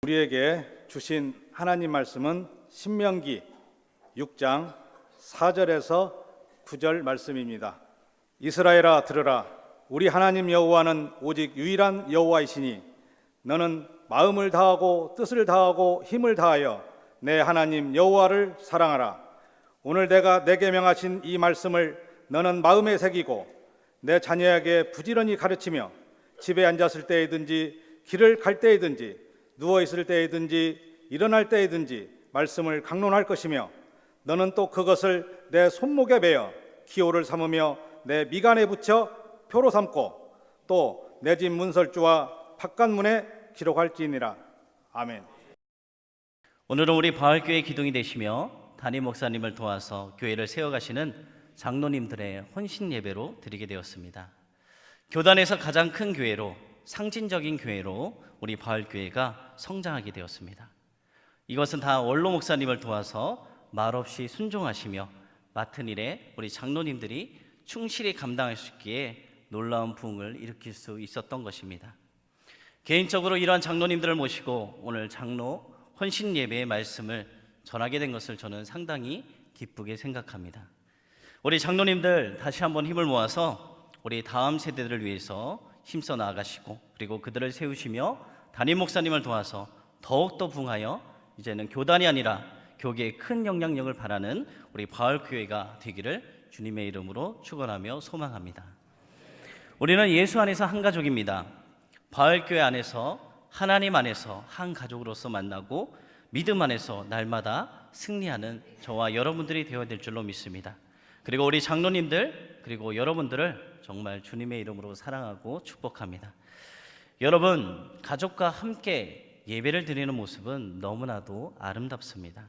우리에게 주신 하나님 말씀은 신명기 6장 4절에서 9절 말씀입니다. 이스라엘아 들으라. 우리 하나님 여호와는 오직 유일한 여호와이시니 너는 마음을 다하고 뜻을 다하고 힘을 다하여 내 하나님 여호와를 사랑하라. 오늘 내가 내게 명하신 이 말씀을 너는 마음에 새기고 내 자녀에게 부지런히 가르치며 집에 앉았을 때이든지 길을 갈 때이든지 누워 있을 때이든지 일어날 때이든지 말씀을 강론할 것이며 너는 또 그것을 내 손목에 베어 기호를 삼으며 내 미간에 붙여 표로 삼고 또 내 집 문설주와 바깥문에 기록할지니라. 아멘. 오늘은 우리 바울교회 기둥이 되시며 담임 목사님을 도와서 교회를 세워가시는 장로님들의 헌신 예배로 드리게 되었습니다. 교단에서 가장 큰 교회로, 상징적인 교회로 우리 바울교회가 성장하게 되었습니다. 이것은 다 원로 목사님을 도와서 말없이 순종하시며 맡은 일에 우리 장로님들이 충실히 감당하셨기에 놀라운 부흥을 일으킬 수 있었던 것입니다. 개인적으로 이러한 장로님들을 모시고 오늘 장로 헌신 예배의 말씀을 전하게 된 것을 저는 상당히 기쁘게 생각합니다. 우리 장로님들 다시 한번 힘을 모아서 우리 다음 세대들을 위해서 힘써 나아가시고 그리고 그들을 세우시며 담임 목사님을 도와서 더욱더 부흥하여 이제는 교단이 아니라 교계에 큰 영향력을 바라는 우리 바울교회가 되기를 주님의 이름으로 축원하며 소망합니다. 우리는 예수 안에서 한 가족입니다. 바울교회 안에서 하나님 안에서 한 가족으로서 만나고 믿음 안에서 날마다 승리하는 저와 여러분들이 되어야 될 줄로 믿습니다. 그리고 우리 장로님들 그리고 여러분들을 정말 주님의 이름으로 사랑하고 축복합니다. 여러분, 가족과 함께 예배를 드리는 모습은 너무나도 아름답습니다.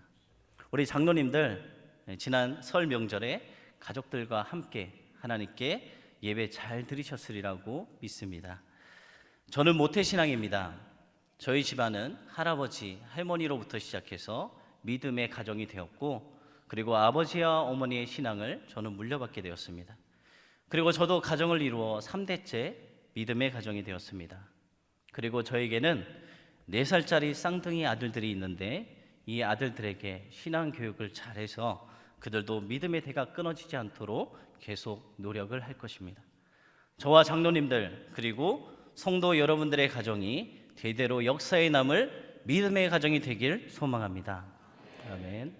우리 장로님들 지난 설 명절에 가족들과 함께 하나님께 예배 잘 드리셨으리라고 믿습니다. 저는 모태신앙입니다. 저희 집안은 할아버지, 할머니로부터 시작해서 믿음의 가정이 되었고 그리고 아버지와 어머니의 신앙을 저는 물려받게 되었습니다. 그리고 저도 가정을 이루어 3대째 믿음의 가정이 되었습니다. 그리고 저에게는 4살짜리 쌍둥이 아들들이 있는데 이 아들들에게 신앙 교육을 잘해서 그들도 믿음의 대가 끊어지지 않도록 계속 노력을 할 것입니다. 저와 장로님들 그리고 성도 여러분들의 가정이 대대로 역사에 남을 믿음의 가정이 되길 소망합니다. 아멘.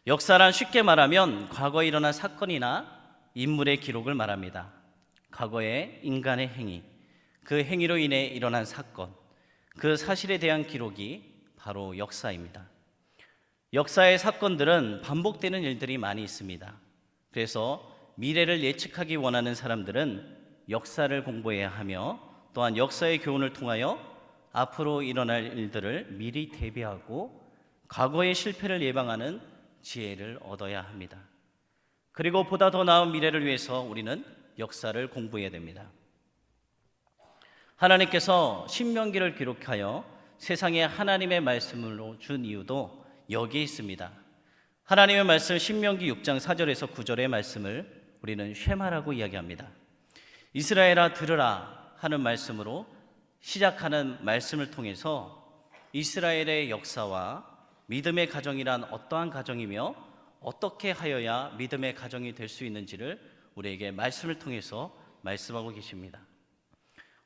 역사란 쉽게 말하면 과거에 일어난 사건이나 인물의 기록을 말합니다. 과거의 인간의 행위, 그 행위로 인해 일어난 사건, 그 사실에 대한 기록이 바로 역사입니다. 역사의 사건들은 반복되는 일들이 많이 있습니다. 그래서 미래를 예측하기 원하는 사람들은 역사를 공부해야 하며 또한 역사의 교훈을 통하여 앞으로 일어날 일들을 미리 대비하고 과거의 실패를 예방하는 지혜를 얻어야 합니다. 그리고 보다 더 나은 미래를 위해서 우리는 역사를 공부해야 됩니다. 하나님께서 신명기를 기록하여 세상에 하나님의 말씀으로 준 이유도 여기에 있습니다. 하나님의 말씀 신명기 6장 4절에서 9절의 말씀을 우리는 쉐마라고 이야기합니다. 이스라엘아 들으라 하는 말씀으로 시작하는 말씀을 통해서 이스라엘의 역사와 믿음의 가정이란 어떠한 가정이며 어떻게 하여야 믿음의 가정이 될 수 있는지를 우리에게 말씀을 통해서 말씀하고 계십니다.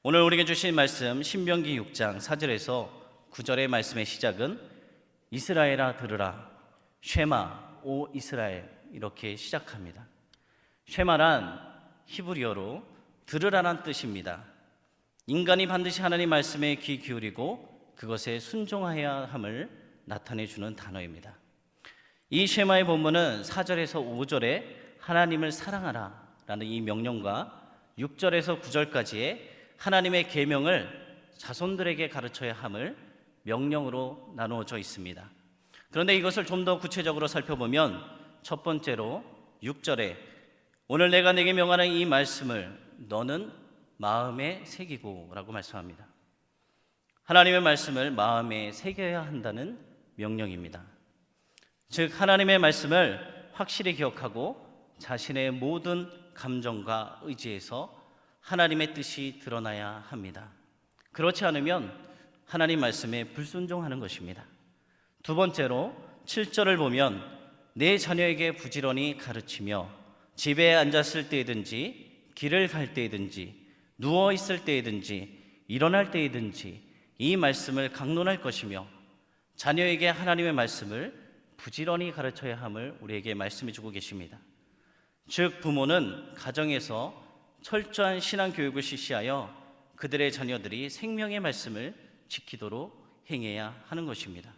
오늘 우리에게 주신 말씀 신명기 6장 4절에서 9절의 말씀의 시작은 이스라엘아 들으라 쉐마 오 이스라엘 이렇게 시작합니다. 쉐마란 히브리어로 들으라란 뜻입니다. 인간이 반드시 하나님 말씀에 귀 기울이고 그것에 순종해야 함을 나타내주는 단어입니다. 이 쉐마의 본문은 4절에서 5절에 하나님을 사랑하라 라는 이 명령과 6절에서 9절까지의 하나님의 계명을 자손들에게 가르쳐야 함을 명령으로 나누어져 있습니다. 그런데 이것을 좀 더 구체적으로 살펴보면 첫 번째로 6절에 오늘 내가 내게 명하는 이 말씀을 너는 마음에 새기고 라고 말씀합니다. 하나님의 말씀을 마음에 새겨야 한다는 명령입니다. 즉 하나님의 말씀을 확실히 기억하고 자신의 모든 감정과 의지에서 하나님의 뜻이 드러나야 합니다. 그렇지 않으면 하나님 말씀에 불순종하는 것입니다. 두 번째로 7절을 보면 내 자녀에게 부지런히 가르치며 집에 앉았을 때이든지 길을 갈 때이든지 누워 있을 때이든지 일어날 때이든지 이 말씀을 강론할 것이며 자녀에게 하나님의 말씀을 부지런히 가르쳐야 함을 우리에게 말씀해 주고 계십니다. 즉 부모는 가정에서 철저한 신앙 교육을 실시하여 그들의 자녀들이 생명의 말씀을 지키도록 행해야 하는 것입니다.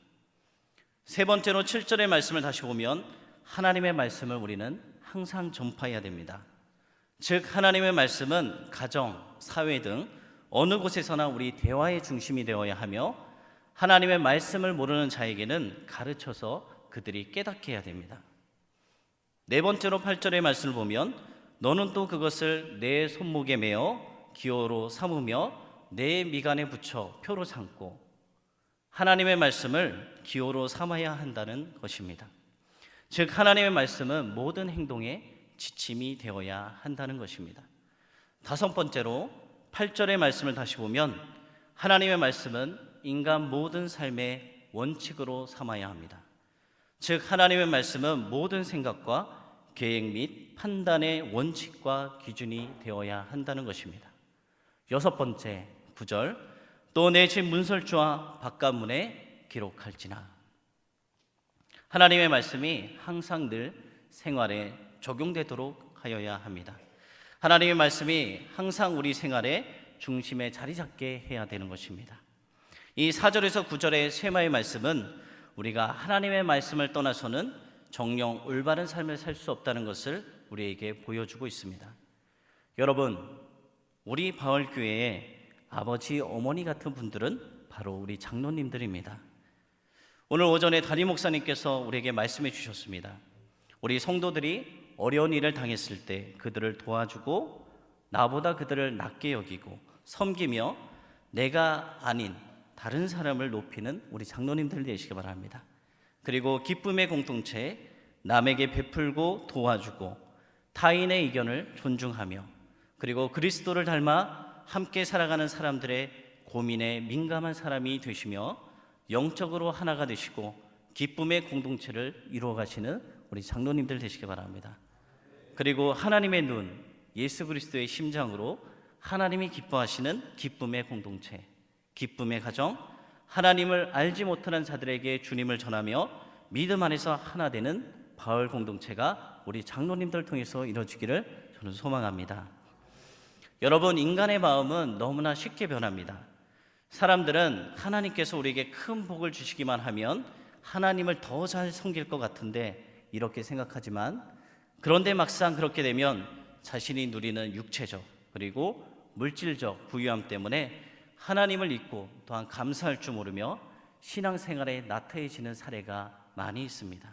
세 번째로 7절의 말씀을 다시 보면 하나님의 말씀을 우리는 항상 전파해야 됩니다. 즉 하나님의 말씀은 가정, 사회 등 어느 곳에서나 우리 대화의 중심이 되어야 하며 하나님의 말씀을 모르는 자에게는 가르쳐서 그들이 깨닫게 해야 됩니다. 네 번째로 8절의 말씀을 보면 너는 또 그것을 내 손목에 매어 기호로 삼으며 내 미간에 붙여 표로 삼고 하나님의 말씀을 기호로 삼아야 한다는 것입니다. 즉 하나님의 말씀은 모든 행동의 지침이 되어야 한다는 것입니다. 다섯 번째로 8절의 말씀을 다시 보면 하나님의 말씀은 인간 모든 삶의 원칙으로 삼아야 합니다. 즉 하나님의 말씀은 모든 생각과 계획 및 판단의 원칙과 기준이 되어야 한다는 것입니다. 여섯 번째 9절 또 내 집 문설주와 바깥문에 기록할지나 하나님의 말씀이 항상 늘 생활에 적용되도록 하여야 합니다. 하나님의 말씀이 항상 우리 생활의 중심에 자리 잡게 해야 되는 것입니다. 이 4절에서 9절의 쉐마의 말씀은 우리가 하나님의 말씀을 떠나서는 정령 올바른 삶을 살 수 없다는 것을 우리에게 보여주고 있습니다. 여러분, 우리 바울교회의 아버지, 어머니 같은 분들은 바로 우리 장로님들입니다. 오늘 오전에 담임 목사님께서 우리에게 말씀해 주셨습니다. 우리 성도들이 어려운 일을 당했을 때 그들을 도와주고 나보다 그들을 낮게 여기고 섬기며 내가 아닌 다른 사람을 높이는 우리 장로님들 되시기 바랍니다. 그리고 기쁨의 공동체, 남에게 베풀고 도와주고 타인의 의견을 존중하며 그리고 그리스도를 닮아 함께 살아가는 사람들의 고민에 민감한 사람이 되시며 영적으로 하나가 되시고 기쁨의 공동체를 이루어 가시는 우리 장로님들 되시기 바랍니다. 그리고 하나님의 눈, 예수 그리스도의 심장으로 하나님이 기뻐하시는 기쁨의 공동체, 기쁨의 가정, 하나님을 알지 못하는 자들에게 주님을 전하며 믿음 안에서 하나 되는 바울 공동체가 우리 장로님들 통해서 이루어지기를 저는 소망합니다. 여러분, 인간의 마음은 너무나 쉽게 변합니다. 사람들은 하나님께서 우리에게 큰 복을 주시기만 하면 하나님을 더 잘 섬길 것 같은데 이렇게 생각하지만 그런데 막상 그렇게 되면 자신이 누리는 육체적 그리고 물질적 부유함 때문에 하나님을 잊고 또한 감사할 줄 모르며 신앙생활에 나태해지는 사례가 많이 있습니다.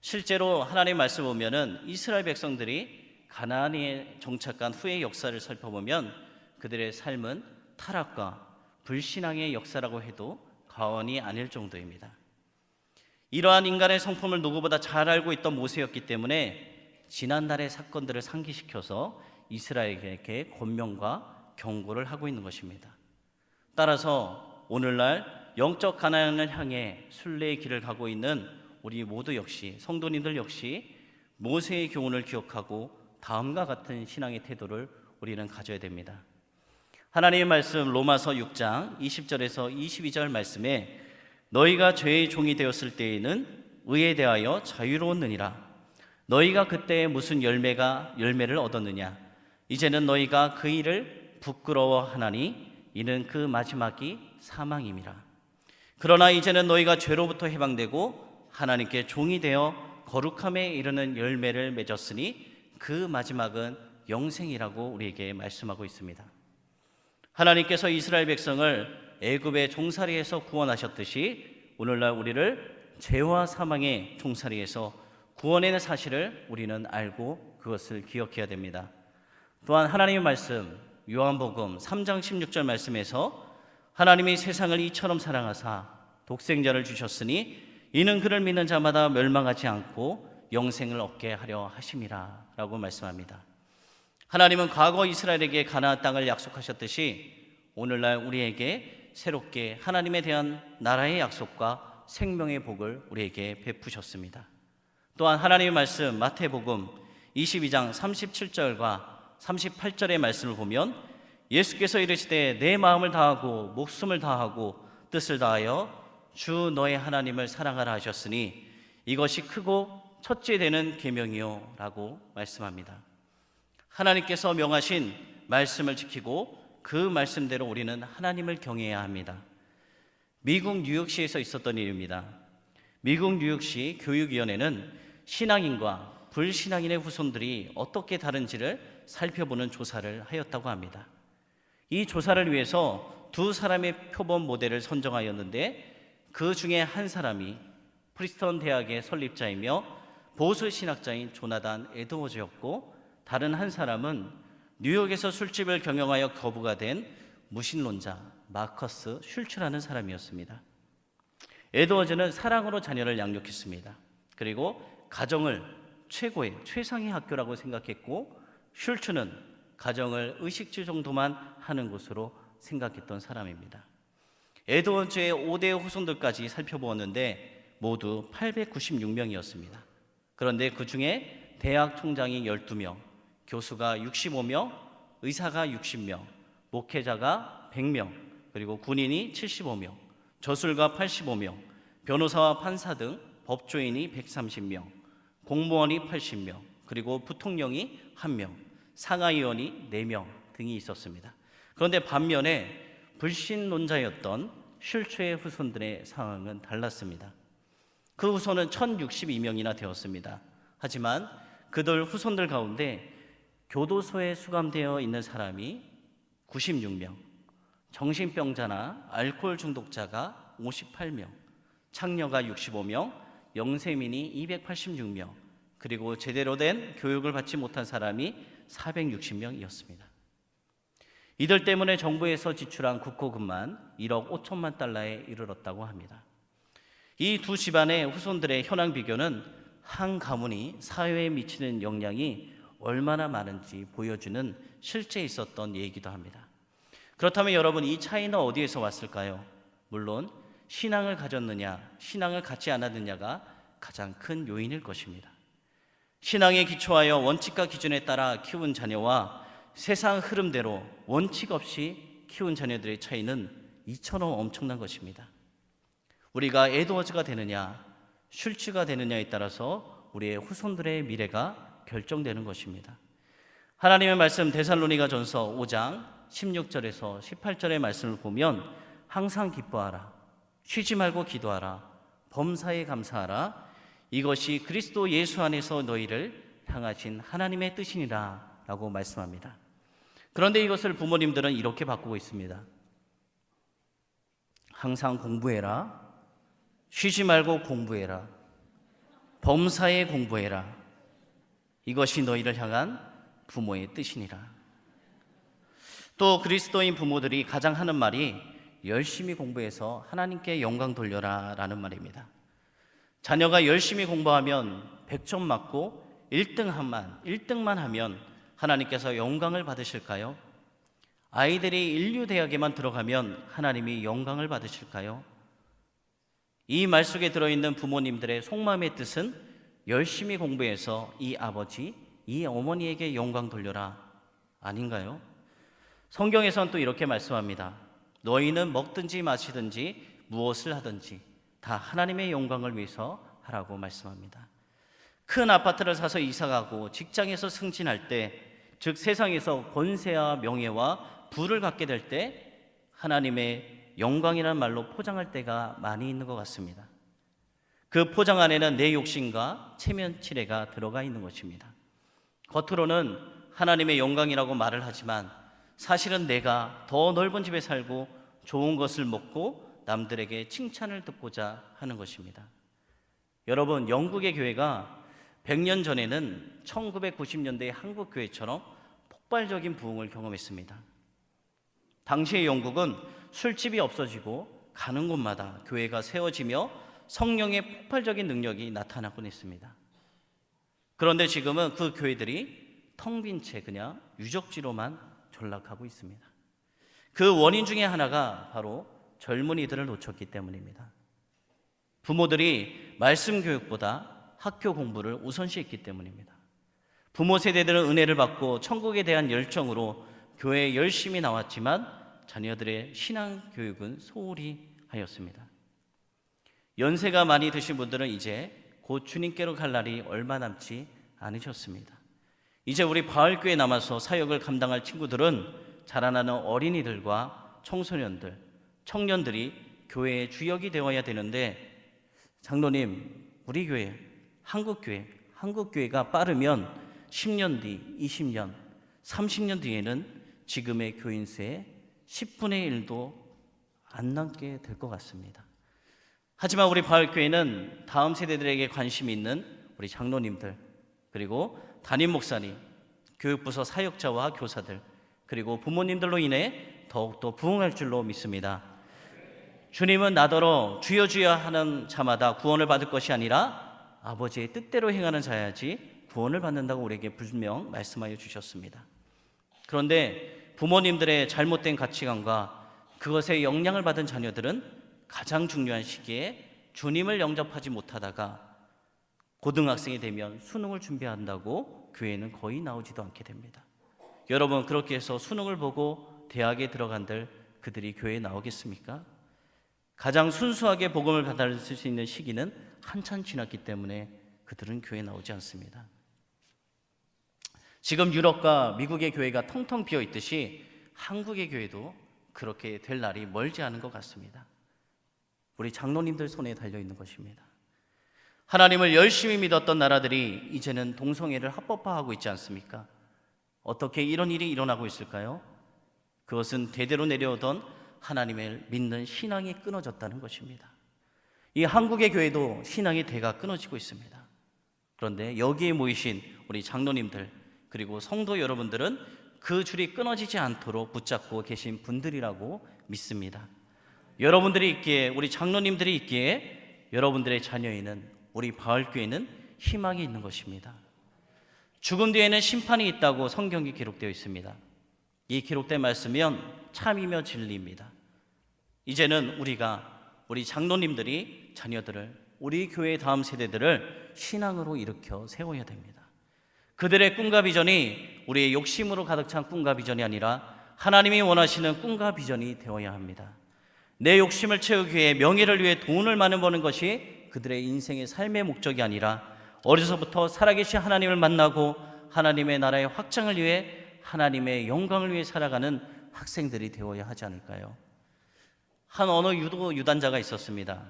실제로 하나님의 말씀을 보면은 이스라엘 백성들이 가나안에 정착한 후의 역사를 살펴보면 그들의 삶은 타락과 불신앙의 역사라고 해도 과언이 아닐 정도입니다. 이러한 인간의 성품을 누구보다 잘 알고 있던 모세였기 때문에 지난날의 사건들을 상기시켜서 이스라엘에게 권면과 경고를 하고 있는 것입니다. 따라서 오늘날 영적 가나안을 향해 순례의 길을 가고 있는 우리 모두 역시 성도님들 역시 모세의 교훈을 기억하고 다음과 같은 신앙의 태도를 우리는 가져야 됩니다. 하나님의 말씀 로마서 6장 20절에서 22절 말씀에 너희가 죄의 종이 되었을 때에는 의에 대하여 자유로웠느니라. 너희가 그때 무슨 열매를 얻었느냐. 이제는 너희가 그 일을 부끄러워하나니 이는 그 마지막이 사망임이라. 그러나 이제는 너희가 죄로부터 해방되고 하나님께 종이 되어 거룩함에 이르는 열매를 맺었으니 그 마지막은 영생이라고 우리에게 말씀하고 있습니다. 하나님께서 이스라엘 백성을 애굽의 종살이에서 구원하셨듯이 오늘날 우리를 죄와 사망의 종살이에서 구원해낸 사실을 우리는 알고 그것을 기억해야 됩니다. 또한 하나님의 말씀 요한복음 3장 16절 말씀에서 하나님이 세상을 이처럼 사랑하사 독생자를 주셨으니 이는 그를 믿는 자마다 멸망하지 않고 영생을 얻게 하려 하심이라 라고 말씀합니다. 하나님은 과거 이스라엘에게 가나안 땅을 약속하셨듯이 오늘날 우리에게 새롭게 하나님에 대한 나라의 약속과 생명의 복을 우리에게 베푸셨습니다. 또한 하나님의 말씀 마태복음 22장 37절과 38절의 말씀을 보면 예수께서 이르시되 내 마음을 다하고 목숨을 다하고 뜻을 다하여 주 너의 하나님을 사랑하라 하셨으니 이것이 크고 첫째 되는 계명이요 라고 말씀합니다. 하나님께서 명하신 말씀을 지키고 그 말씀대로 우리는 하나님을 경외해야 합니다. 미국 뉴욕시에서 있었던 일입니다. 미국 뉴욕시 교육위원회는 신앙인과 불신앙인의 후손들이 어떻게 다른지를 살펴보는 조사를 하였다고 합니다. 이 조사를 위해서 두 사람의 표본 모델을 선정하였는데 그 중에 한 사람이 프리스턴 대학의 설립자이며 보수 신학자인 조나단 에드워즈였고 다른 한 사람은 뉴욕에서 술집을 경영하여 거부가 된 무신론자 마커스 슐츠라는 사람이었습니다. 에드워즈는 사랑으로 자녀를 양육했습니다. 그리고 가정을 최상의 학교라고 생각했고 슐츠는 가정을 의식주 정도만 하는 곳으로 생각했던 사람입니다. 에드워즈의 5대 후손들까지 살펴보았는데 모두 896명이었습니다. 그런데 그 중에 대학 총장이 12명, 교수가 65명, 의사가 60명, 목회자가 100명, 그리고 군인이 75명, 저술가 85명, 변호사와 판사 등 법조인이 130명, 공무원이 80명, 그리고 부통령이 1명, 상하의원이 4명 등이 있었습니다. 그런데 반면에 불신론자였던 슐츠의 후손들의 상황은 달랐습니다. 그 후손은 1062명이나 되었습니다. 하지만 그들 후손들 가운데 교도소에 수감되어 있는 사람이 96명, 정신병자나 알코올 중독자가 58명, 창녀가 65명, 영세민이 286명, 그리고 제대로 된 교육을 받지 못한 사람이 460명이었습니다. 이들 때문에 정부에서 지출한 국고금만 1억 5천만 달러에 이르렀다고 합니다. 이 두 집안의 후손들의 현황 비교는 한 가문이 사회에 미치는 영향이 얼마나 많은지 보여주는 실제 있었던 예이기도 합니다. 그렇다면 여러분, 이 차이는 어디에서 왔을까요? 물론 신앙을 가졌느냐, 신앙을 갖지 않았느냐가 가장 큰 요인일 것입니다. 신앙에 기초하여 원칙과 기준에 따라 키운 자녀와 세상 흐름대로 원칙 없이 키운 자녀들의 차이는 이처럼 엄청난 것입니다. 우리가 에드워즈가 되느냐, 슐츠가 되느냐에 따라서 우리의 후손들의 미래가 결정되는 것입니다. 하나님의 말씀 데살로니가전서 5장 16절에서 18절의 말씀을 보면 항상 기뻐하라, 쉬지 말고 기도하라, 범사에 감사하라, 이것이 그리스도 예수 안에서 너희를 향하신 하나님의 뜻이니라 라고 말씀합니다. 그런데 이것을 부모님들은 이렇게 바꾸고 있습니다. 항상 공부해라, 쉬지 말고 공부해라, 범사에 공부해라, 이것이 너희를 향한 부모의 뜻이니라. 또 그리스도인 부모들이 가장 하는 말이 열심히 공부해서 하나님께 영광 돌려라 라는 말입니다. 자녀가 열심히 공부하면 100점 맞고 1등만 하면 하나님께서 영광을 받으실까요? 아이들이 인류대학에만 들어가면 하나님이 영광을 받으실까요? 이 말 속에 들어있는 부모님들의 속마음의 뜻은 열심히 공부해서 이 아버지, 이 어머니에게 영광 돌려라 아닌가요? 성경에서는 또 이렇게 말씀합니다. 너희는 먹든지 마시든지 무엇을 하든지 다 하나님의 영광을 위해서 하라고 말씀합니다. 큰 아파트를 사서 이사가고 직장에서 승진할 때, 즉 세상에서 권세와 명예와 부를 갖게 될 때 하나님의 영광이라는 말로 포장할 때가 많이 있는 것 같습니다. 그 포장 안에는 내 욕심과 체면치레가 들어가 있는 것입니다. 겉으로는 하나님의 영광이라고 말을 하지만 사실은 내가 더 넓은 집에 살고 좋은 것을 먹고 남들에게 칭찬을 듣고자 하는 것입니다. 여러분, 영국의 교회가 100년 전에는 1990년대의 한국 교회처럼 폭발적인 부흥을 경험했습니다. 당시의 영국은 술집이 없어지고 가는 곳마다 교회가 세워지며 성령의 폭발적인 능력이 나타나곤 했습니다. 그런데 지금은 그 교회들이 텅 빈 채 그냥 유적지로만 전락하고 있습니다. 그 원인 중에 하나가 바로 젊은이들을 놓쳤기 때문입니다. 부모들이 말씀 교육보다 학교 공부를 우선시했기 때문입니다. 부모 세대들은 은혜를 받고 천국에 대한 열정으로 교회에 열심히 나왔지만 자녀들의 신앙 교육은 소홀히 하였습니다. 연세가 많이 드신 분들은 이제 곧 주님께로 갈 날이 얼마 남지 않으셨습니다. 이제 우리 바울교회에 남아서 사역을 감당할 친구들은 자라나는 어린이들과 청소년들, 청년들이 교회의 주역이 되어야 되는데, 장로님, 우리 교회, 한국교회가 빠르면 10년 뒤, 20년, 30년 뒤에는 지금의 교인 수의 10분의 1도 안 남게 될 것 같습니다. 하지만 우리 바울교회는 다음 세대들에게 관심이 있는 우리 장로님들, 그리고 담임 목사님, 교육부서 사역자와 교사들, 그리고 부모님들로 인해 더욱더 부흥할 줄로 믿습니다. 주님은 나더러 주여 주여 하는 자마다 구원을 받을 것이 아니라 아버지의 뜻대로 행하는 자야지 구원을 받는다고 우리에게 분명 말씀하여 주셨습니다. 그런데 부모님들의 잘못된 가치관과 그것에 영향을 받은 자녀들은 가장 중요한 시기에 주님을 영접하지 못하다가 고등학생이 되면 수능을 준비한다고 교회는 거의 나오지도 않게 됩니다. 여러분, 그렇게 해서 수능을 보고 대학에 들어간들 그들이 교회에 나오겠습니까? 가장 순수하게 복음을 받을 수 있는 시기는 한참 지났기 때문에 그들은 교회에 나오지 않습니다. 지금 유럽과 미국의 교회가 텅텅 비어 있듯이 한국의 교회도 그렇게 될 날이 멀지 않은 것 같습니다. 우리 장로님들 손에 달려 있는 것입니다. 하나님을 열심히 믿었던 나라들이 이제는 동성애를 합법화하고 있지 않습니까? 어떻게 이런 일이 일어나고 있을까요? 그것은 대대로 내려오던 하나님을 믿는 신앙이 끊어졌다는 것입니다. 이 한국의 교회도 신앙의 대가 끊어지고 있습니다. 그런데 여기에 모이신 우리 장로님들, 그리고 성도 여러분들은 그 줄이 끊어지지 않도록 붙잡고 계신 분들이라고 믿습니다. 여러분들이 있기에, 우리 장로님들이 있기에 여러분들의 자녀에는, 우리 바울교회는 희망이 있는 것입니다. 죽음 뒤에는 심판이 있다고 성경이 기록되어 있습니다. 이 기록된 말씀은 참이며 진리입니다. 이제는 우리 장로님들이 자녀들을, 우리 교회의 다음 세대들을 신앙으로 일으켜 세워야 됩니다. 그들의 꿈과 비전이 우리의 욕심으로 가득 찬 꿈과 비전이 아니라 하나님이 원하시는 꿈과 비전이 되어야 합니다. 내 욕심을 채우기 위해, 명예를 위해 돈을 많이 버는 것이 그들의 인생의 삶의 목적이 아니라 어려서부터 살아계신 하나님을 만나고 하나님의 나라의 확장을 위해, 하나님의 영광을 위해 살아가는 학생들이 되어야 하지 않을까요? 한 어느 유도 유단자가 있었습니다.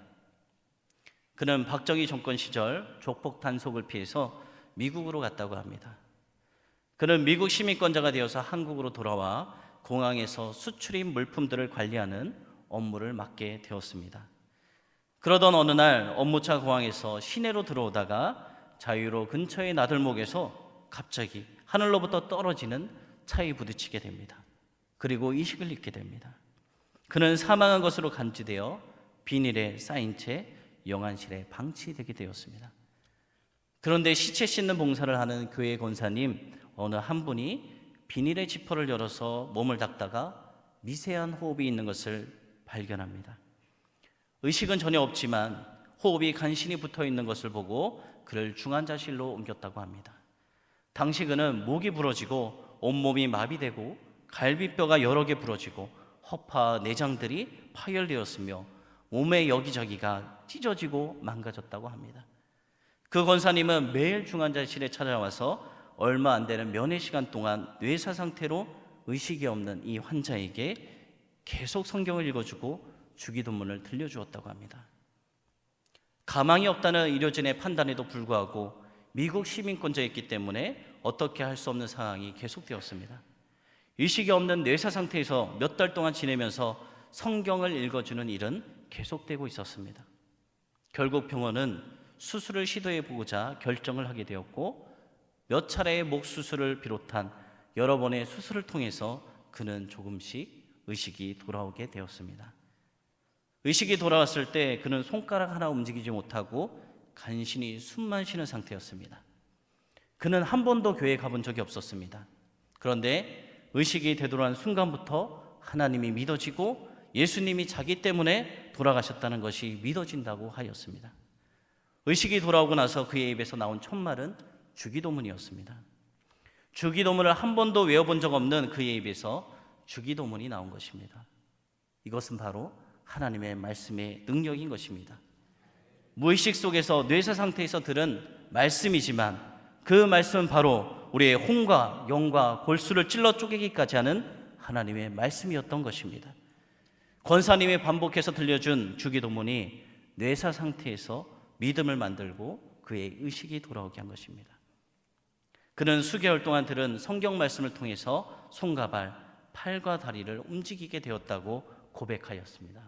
그는 박정희 정권 시절 조폭 단속을 피해서 미국으로 갔다고 합니다. 그는 미국 시민권자가 되어서 한국으로 돌아와 공항에서 수출입 물품들을 관리하는 업무를 맡게 되었습니다. 그러던 어느 날 업무차 공항에서 시내로 들어오다가 자유로 근처의 나들목에서 갑자기 하늘로부터 떨어지는 차에 부딪히게 됩니다. 그리고 의식을 잃게 됩니다. 그는 사망한 것으로 간주되어 비닐에 쌓인 채 영안실에 방치되게 되었습니다. 그런데 시체 씻는 봉사를 하는 교회 권사님 어느 한 분이 비닐의 지퍼를 열어서 몸을 닦다가 미세한 호흡이 있는 것을 발견합니다. 의식은 전혀 없지만 호흡이 간신히 붙어 있는 것을 보고 그를 중환자실로 옮겼다고 합니다. 당시 그는 목이 부러지고 온몸이 마비되고 갈비뼈가 여러 개 부러지고 허파, 내장들이 파열되었으며 몸의 여기저기가 찢어지고 망가졌다고 합니다. 그 권사님은 매일 중환자실에 찾아와서 얼마 안 되는 면회 시간 동안 뇌사 상태로 의식이 없는 이 환자에게 계속 성경을 읽어주고 주기도문을 들려주었다고 합니다. 가망이 없다는 의료진의 판단에도 불구하고 미국 시민권자였기 때문에 어떻게 할 수 없는 상황이 계속되었습니다. 의식이 없는 뇌사 상태에서 몇 달 동안 지내면서 성경을 읽어주는 일은 계속되고 있었습니다. 결국 병원은 수술을 시도해보고자 결정을 하게 되었고 몇 차례의 목 수술을 비롯한 여러 번의 수술을 통해서 그는 조금씩 의식이 돌아오게 되었습니다. 의식이 돌아왔을 때 그는 손가락 하나 움직이지 못하고 간신히 숨만 쉬는 상태였습니다. 그는 한 번도 교회에 가본 적이 없었습니다. 그런데 의식이 되돌아온 순간부터 하나님이 믿어지고 예수님이 자기 때문에 돌아가셨다는 것이 믿어진다고 하였습니다. 의식이 돌아오고 나서 그의 입에서 나온 첫 말은 주기도문이었습니다. 주기도문을 한 번도 외워본 적 없는 그의 입에서 주기도문이 나온 것입니다. 이것은 바로 하나님의 말씀의 능력인 것입니다. 무의식 속에서 뇌사 상태에서 들은 말씀이지만 그 말씀은 바로 우리의 혼과 영과 골수를 찔러 쪼개기까지 하는 하나님의 말씀이었던 것입니다. 권사님이 반복해서 들려준 주기도문이 뇌사 상태에서 믿음을 만들고 그의 의식이 돌아오게 한 것입니다. 그는 수개월 동안 들은 성경 말씀을 통해서 손과 발, 팔과 다리를 움직이게 되었다고 고백하였습니다.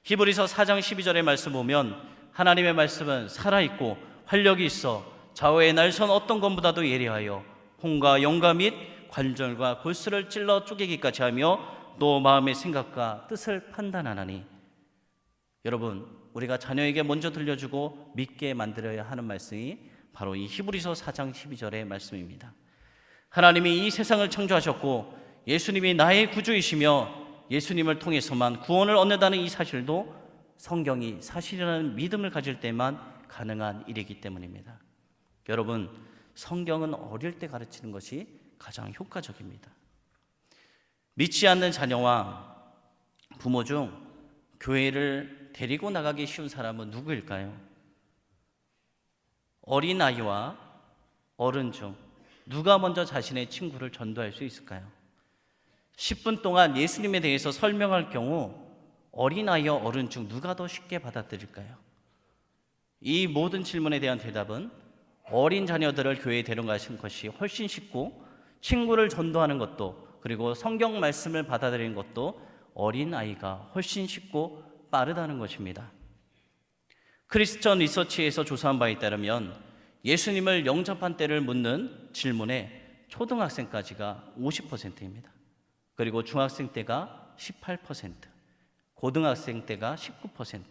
히브리서 4장 12절의 말씀 보면 하나님의 말씀은 살아있고 활력이 있어 좌우의 날선 어떤 것보다도 예리하여 혼과 영과 및 관절과 골수를 찔러 쪼개기까지 하며 또 마음의 생각과 뜻을 판단하나니. 여러분, 우리가 자녀에게 먼저 들려주고 믿게 만들어야 하는 말씀이 바로 이 히브리서 4장 12절의 말씀입니다. 하나님이 이 세상을 창조하셨고 예수님이 나의 구주이시며 예수님을 통해서만 구원을 얻는다는 이 사실도 성경이 사실이라는 믿음을 가질 때만 가능한 일이기 때문입니다. 여러분, 성경은 어릴 때 가르치는 것이 가장 효과적입니다. 믿지 않는 자녀와 부모 중 교회를 데리고 나가기 쉬운 사람은 누구일까요? 어린아이와 어른 중 누가 먼저 자신의 친구를 전도할 수 있을까요? 10분 동안 예수님에 대해서 설명할 경우 어린아이와 어른 중 누가 더 쉽게 받아들일까요? 이 모든 질문에 대한 대답은 어린 자녀들을 교회에 데려가신 것이 훨씬 쉽고 친구를 전도하는 것도 그리고 성경 말씀을 받아들이는 것도 어린아이가 훨씬 쉽고 빠르다는 것입니다. 크리스천 리서치에서 조사한 바에 따르면 예수님을 영접한 때를 묻는 질문에 초등학생까지가 50%입니다. 그리고 중학생 때가 18%, 고등학생 때가 19%,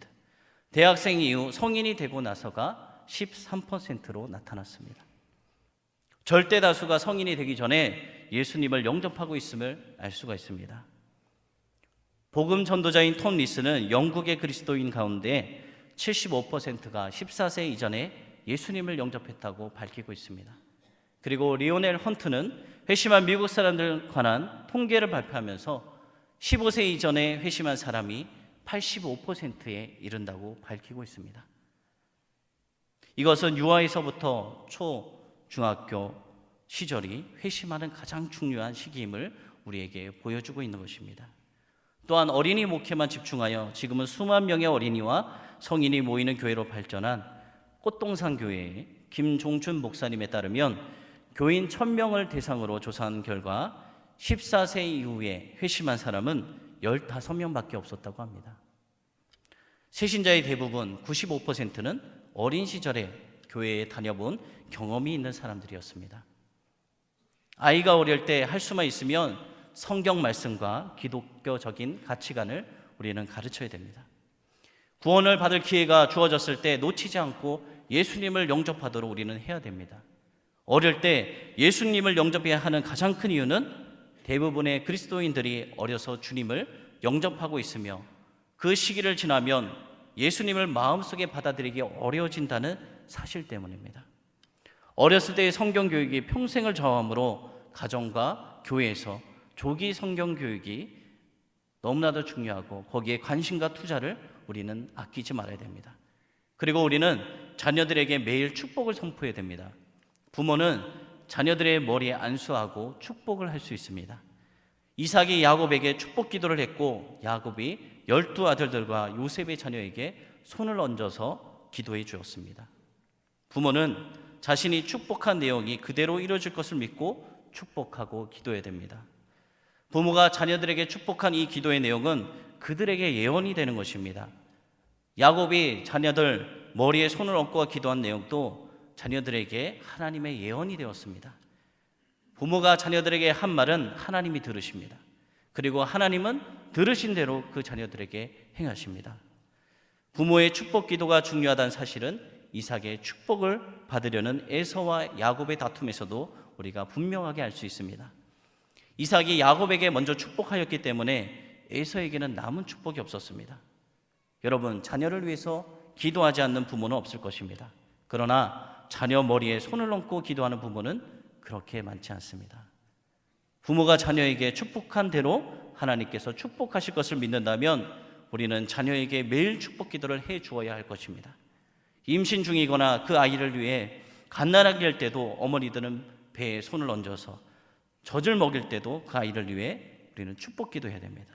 대학생 이후 성인이 되고 나서가 13%로 나타났습니다. 절대 다수가 성인이 되기 전에 예수님을 영접하고 있음을 알 수가 있습니다. 복음 전도자인 톰 리스는 영국의 그리스도인 가운데 75%가 14세 이전에 예수님을 영접했다고 밝히고 있습니다. 그리고 리오넬 헌트는 회심한 미국 사람들 관한 통계를 발표하면서 15세 이전에 회심한 사람이 85%에 이른다고 밝히고 있습니다. 이것은 유아에서부터 초, 중학교 시절이 회심하는 가장 중요한 시기임을 우리에게 보여주고 있는 것입니다. 또한 어린이 목회만 집중하여 지금은 수만 명의 어린이와 성인이 모이는 교회로 발전한 꽃동산 교회의 김종춘 목사님에 따르면 교인 1000명을 대상으로 조사한 결과 14세 이후에 회심한 사람은 15명밖에 없었다고 합니다. 새신자의 대부분 95%는 어린 시절에 교회에 다녀본 경험이 있는 사람들이었습니다. 아이가 어릴 때 할 수만 있으면 성경 말씀과 기독교적인 가치관을 우리는 가르쳐야 됩니다. 구원을 받을 기회가 주어졌을 때 놓치지 않고 예수님을 영접하도록 우리는 해야 됩니다. 어릴 때 예수님을 영접해야 하는 가장 큰 이유는 대부분의 그리스도인들이 어려서 주님을 영접하고 있으며 그 시기를 지나면 예수님을 마음속에 받아들이기 어려워진다는 사실 때문입니다. 어렸을 때의 성경 교육이 평생을 좌우하므로 가정과 교회에서 조기 성경 교육이 너무나도 중요하고 거기에 관심과 투자를 우리는 아끼지 말아야 됩니다. 그리고 우리는 자녀들에게 매일 축복을 선포해야 됩니다. 부모는 자녀들의 머리에 안수하고 축복을 할 수 있습니다. 이삭이 야곱에게 축복 기도를 했고 야곱이 12아들들과 요셉의 자녀에게 손을 얹어서 기도해 주었습니다. 부모는 자신이 축복한 내용이 그대로 이루어질 것을 믿고 축복하고 기도해야 됩니다. 부모가 자녀들에게 축복한 이 기도의 내용은 그들에게 예언이 되는 것입니다. 야곱이 자녀들 머리에 손을 얹고 기도한 내용도 자녀들에게 하나님의 예언이 되었습니다. 부모가 자녀들에게 한 말은 하나님이 들으십니다. 그리고 하나님은 들으신 대로 그 자녀들에게 행하십니다. 부모의 축복 기도가 중요하다는 사실은 이삭의 축복을 받으려는 에서와 야곱의 다툼에서도 우리가 분명하게 알 수 있습니다. 이삭이 야곱에게 먼저 축복하였기 때문에 에서에게는 남은 축복이 없었습니다. 여러분, 자녀를 위해서 기도하지 않는 부모는 없을 것입니다. 그러나 자녀 머리에 손을 얹고 기도하는 부모는 그렇게 많지 않습니다. 부모가 자녀에게 축복한 대로 하나님께서 축복하실 것을 믿는다면 우리는 자녀에게 매일 축복 기도를 해 주어야 할 것입니다. 임신 중이거나 그 아이를 위해 갓난아기 할 때도 어머니들은 배에 손을 얹어서 젖을 먹일 때도 그 아이를 위해 우리는 축복 기도해야 됩니다.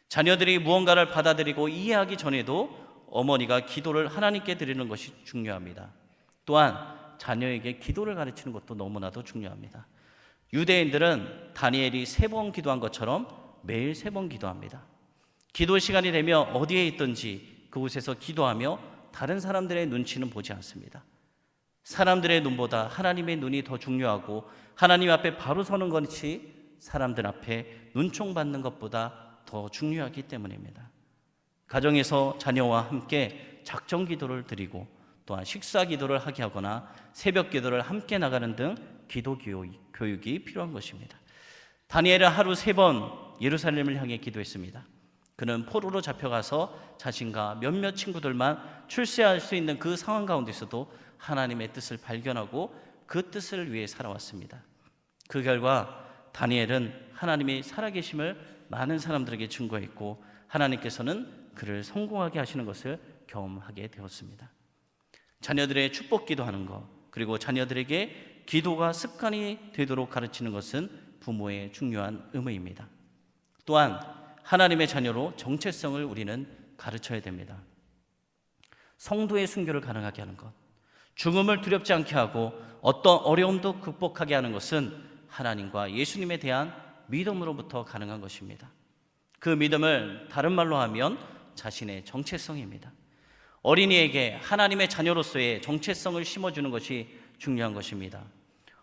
자녀들이 무언가를 받아들이고 이해하기 전에도 어머니가 기도를 하나님께 드리는 것이 중요합니다. 또한 자녀에게 기도를 가르치는 것도 너무나도 중요합니다. 유대인들은 다니엘이 3번 기도한 것처럼 매일 3번 기도합니다. 기도 시간이 되면 어디에 있든지 그곳에서 기도하며 다른 사람들의 눈치는 보지 않습니다. 사람들의 눈보다 하나님의 눈이 더 중요하고 하나님 앞에 바로 서는 것이 사람들 앞에 눈총받는 것보다 더 중요하기 때문입니다. 가정에서 자녀와 함께 작정 기도를 드리고 또한 식사 기도를 하게 하거나 새벽 기도를 함께 나가는 등 기도 교육이 필요한 것입니다. 다니엘은 하루 3번 예루살렘을 향해 기도했습니다. 그는 포로로 잡혀가서 자신과 몇몇 친구들만 출세할 수 있는 그 상황 가운데서도 하나님의 뜻을 발견하고 그 뜻을 위해 살아왔습니다. 그 결과 다니엘은 하나님이 살아계심을 많은 사람들에게 증거했고 하나님께서는 그를 성공하게 하시는 것을 경험하게 되었습니다. 자녀들의 축복 기도하는 것, 그리고 자녀들에게 기도가 습관이 되도록 가르치는 것은 부모의 중요한 의무입니다. 또한 하나님의 자녀로 정체성을 우리는 가르쳐야 됩니다. 성도의 순교를 가능하게 하는 것, 죽음을 두렵지 않게 하고 어떤 어려움도 극복하게 하는 것은 하나님과 예수님에 대한 믿음으로부터 가능한 것입니다. 그 믿음을 다른 말로 하면 자신의 정체성입니다. 어린이에게 하나님의 자녀로서의 정체성을 심어주는 것이 중요한 것입니다.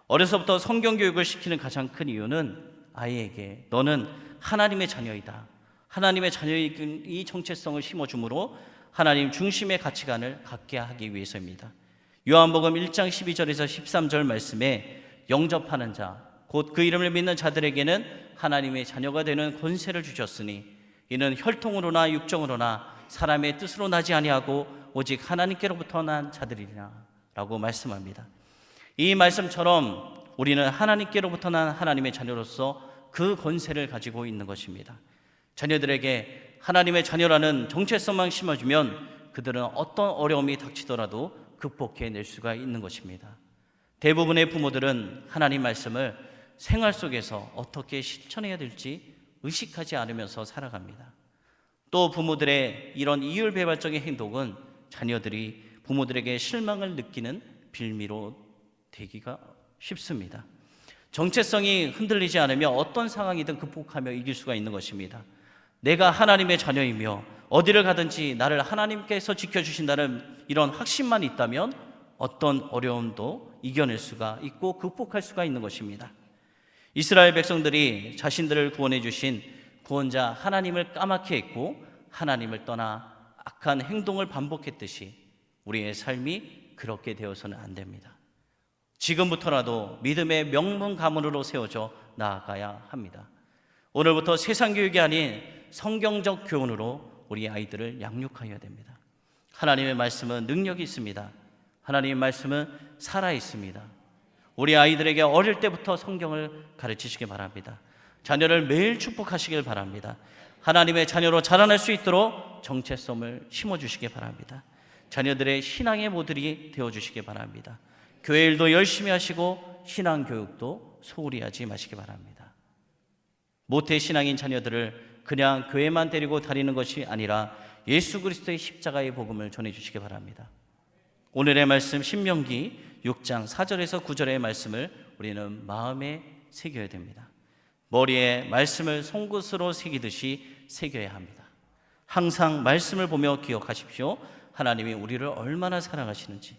어려서부터 성경 교육을 시키는 가장 큰 이유는 아이에게 너는 하나님의 자녀이다, 하나님의 자녀의 이 정체성을 심어주므로 하나님 중심의 가치관을 갖게 하기 위해서입니다. 요한복음 1장 12절에서 13절 말씀에 영접하는 자, 곧 그 이름을 믿는 자들에게는 하나님의 자녀가 되는 권세를 주셨으니 이는 혈통으로나 육정으로나 사람의 뜻으로 나지 아니하고 오직 하나님께로부터 난 자들이라 라고 말씀합니다. 이 말씀처럼 우리는 하나님께로부터 난 하나님의 자녀로서 그 권세를 가지고 있는 것입니다. 자녀들에게 하나님의 자녀라는 정체성만 심어주면 그들은 어떤 어려움이 닥치더라도 극복해낼 수가 있는 것입니다. 대부분의 부모들은 하나님 말씀을 생활 속에서 어떻게 실천해야 될지 의식하지 않으면서 살아갑니다. 또 부모들의 이런 이율배반적인 행동은 자녀들이 부모들에게 실망을 느끼는 빌미로 되기가 쉽습니다. 정체성이 흔들리지 않으며 어떤 상황이든 극복하며 이길 수가 있는 것입니다. 내가 하나님의 자녀이며 어디를 가든지 나를 하나님께서 지켜주신다는 이런 확신만 있다면 어떤 어려움도 이겨낼 수가 있고 극복할 수가 있는 것입니다. 이스라엘 백성들이 자신들을 구원해 주신 구원자 하나님을 까맣게 했고 하나님을 떠나 악한 행동을 반복했듯이 우리의 삶이 그렇게 되어서는 안 됩니다. 지금부터라도 믿음의 명문 가문으로 세워져 나아가야 합니다. 오늘부터 세상 교육이 아닌 성경적 교훈으로 우리 아이들을 양육하여야 됩니다. 하나님의 말씀은 능력이 있습니다. 하나님의 말씀은 살아 있습니다. 우리 아이들에게 어릴 때부터 성경을 가르치시기 바랍니다. 자녀를 매일 축복하시길 바랍니다. 하나님의 자녀로 자라날 수 있도록 정체성을 심어주시기 바랍니다. 자녀들의 신앙의 모델이 되어주시기 바랍니다. 교회 일도 열심히 하시고 신앙교육도 소홀히 하지 마시기 바랍니다. 모태신앙인 자녀들을 그냥 교회만 데리고 다니는 것이 아니라 예수 그리스도의 십자가의 복음을 전해주시기 바랍니다. 오늘의 말씀 신명기 6장 4절에서 9절의 말씀을 우리는 마음에 새겨야 됩니다. 머리에 말씀을 송곳으로 새기듯이 새겨야 합니다. 항상 말씀을 보며 기억하십시오. 하나님이 우리를 얼마나 사랑하시는지.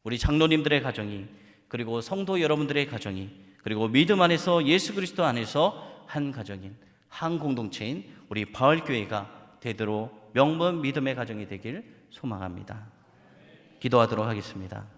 우리 장로님들의 가정이, 그리고 성도 여러분들의 가정이, 그리고 믿음 안에서 예수 그리스도 안에서 한 가정인, 한 공동체인 우리 바울교회가 되도록 명문 믿음의 가정이 되길 소망합니다. 기도하도록 하겠습니다.